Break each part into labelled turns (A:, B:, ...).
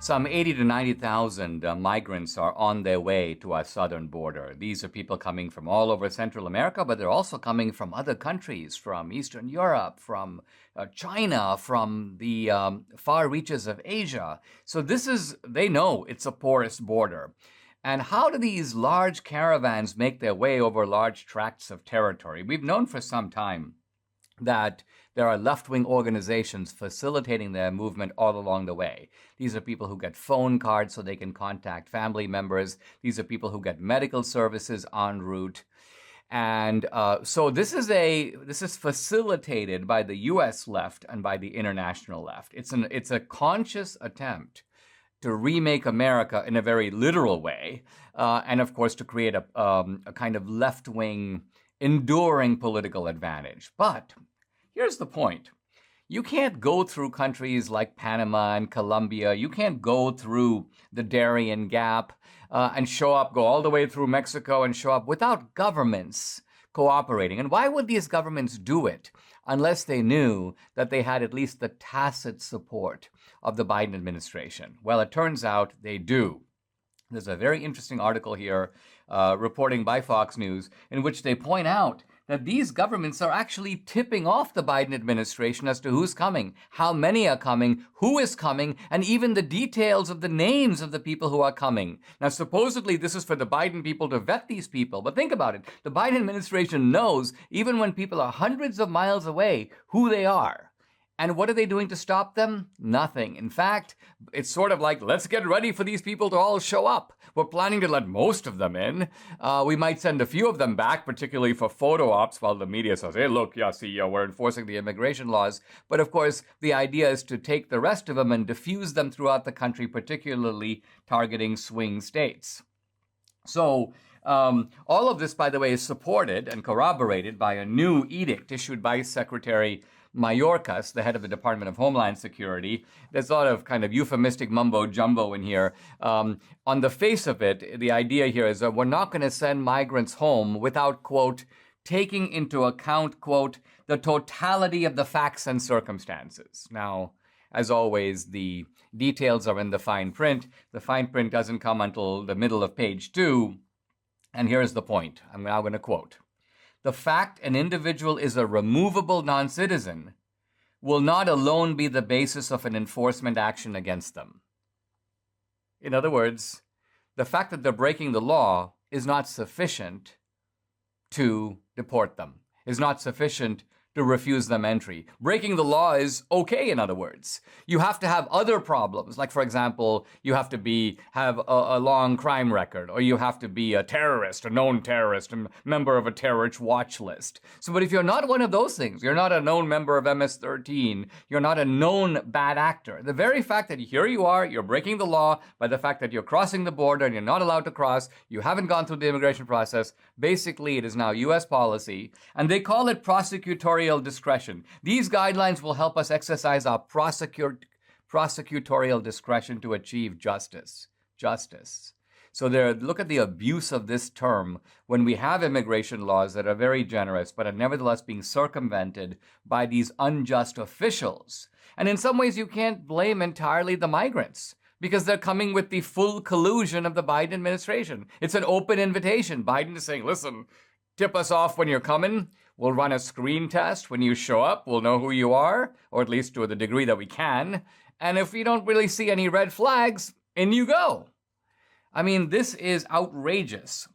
A: Some 80 to 90,000 migrants are on their way to our southern border. These are people coming from all over Central America, but they're also coming from other countries, from Eastern Europe, from China, from the far reaches of Asia. So they know it's a porous border. And how do these large caravans make their way over large tracts of territory? We've known for some time that there are left-wing organizations facilitating their movement all along the way. These are people who get phone cards so they can contact family members. These are people who get medical services en route. And so this is facilitated by the U.S. left and by the international left. It's a conscious attempt to remake America in a very literal way, and of course to create a kind of left-wing enduring political advantage. But here's the point. You can't go through countries like Panama and Colombia. You can't go through the Darien Gap and go all the way through Mexico and show up without governments cooperating. And why would these governments do it unless they knew that they had at least the tacit support of the Biden administration? Well, it turns out they do. There's a very interesting article here reporting by Fox News in which they point out that these governments are actually tipping off the Biden administration as to who's coming, how many are coming, who is coming, and even the details of the names of the people who are coming. Now, supposedly this is for the Biden people to vet these people, but think about it. The Biden administration knows, even when people are hundreds of miles away, who they are. And what are they doing to stop them? Nothing. In fact, it's sort of like, let's get ready for these people to all show up. We're planning to let most of them in. We might send a few of them back, particularly for photo ops, while the media says, hey, look, we're enforcing the immigration laws. But of course, the idea is to take the rest of them and diffuse them throughout the country, particularly targeting swing states. So all of this, by the way, is supported and corroborated by a new edict issued by Secretary Mayorkas, the head of the Department of Homeland Security. There's a lot of kind of euphemistic mumbo-jumbo in here. On the face of it, the idea here is that we're not going to send migrants home without, quote, taking into account, quote, the totality of the facts and circumstances. Now, as always, the details are in the fine print. The fine print doesn't come until the middle of page 2. And here's the point. I'm now going to quote. The fact an individual is a removable non-citizen will not alone be the basis of an enforcement action against them. In other words, the fact that they're breaking the law is not sufficient to deport them, is not sufficient to refuse them entry. Breaking the law is okay, in other words. You have to have other problems, like, for example, you have to have a long crime record, or you have to be a terrorist, a known terrorist, a member of a terrorist watch list. So, but if you're not one of those things, you're not a known member of MS-13, you're not a known bad actor, the very fact that here you are, you're breaking the law by the fact that you're crossing the border and you're not allowed to cross, you haven't gone through the immigration process, basically it is now U.S. policy, and they call it prosecutorial discretion. These guidelines will help us exercise our prosecutorial discretion to achieve justice. So look at the abuse of this term when we have immigration laws that are very generous, but are nevertheless being circumvented by these unjust officials. And in some ways, you can't blame entirely the migrants, because they're coming with the full collusion of the Biden administration. It's an open invitation. Biden is saying, listen, tip us off when you're coming. We'll run a screen test. When you show up, we'll know who you are, or at least to the degree that we can. And if we don't really see any red flags, in you go. I mean, this is outrageous.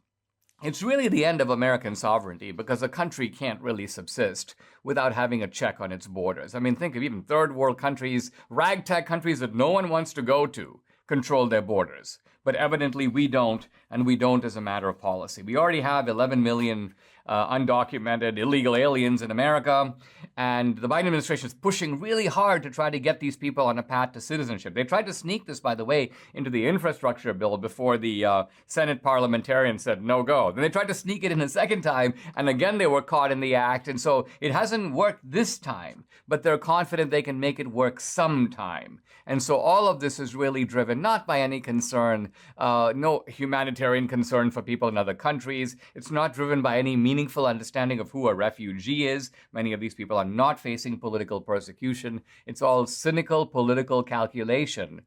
A: It's really the end of American sovereignty, because a country can't really subsist without having a check on its borders. I mean, think of even third world countries, ragtag countries that no one wants to go to, control their borders. But evidently we don't, and we don't as a matter of policy. We already have 11 million undocumented illegal aliens in America, and the Biden administration is pushing really hard to try to get these people on a path to citizenship. They tried to sneak this, by the way, into the infrastructure bill before the Senate parliamentarians said no go. Then they tried to sneak it in a second time, and again they were caught in the act, and so it hasn't worked this time, but they're confident they can make it work sometime. And so all of this is really driven not by any concern, no humanitarian concern for people in other countries. It's not driven by any meaningful understanding of who a refugee is. Many of these people are not facing political persecution. It's all cynical political calculation.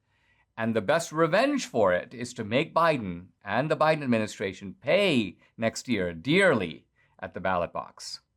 A: And the best revenge for it is to make Biden and the Biden administration pay next year dearly at the ballot box.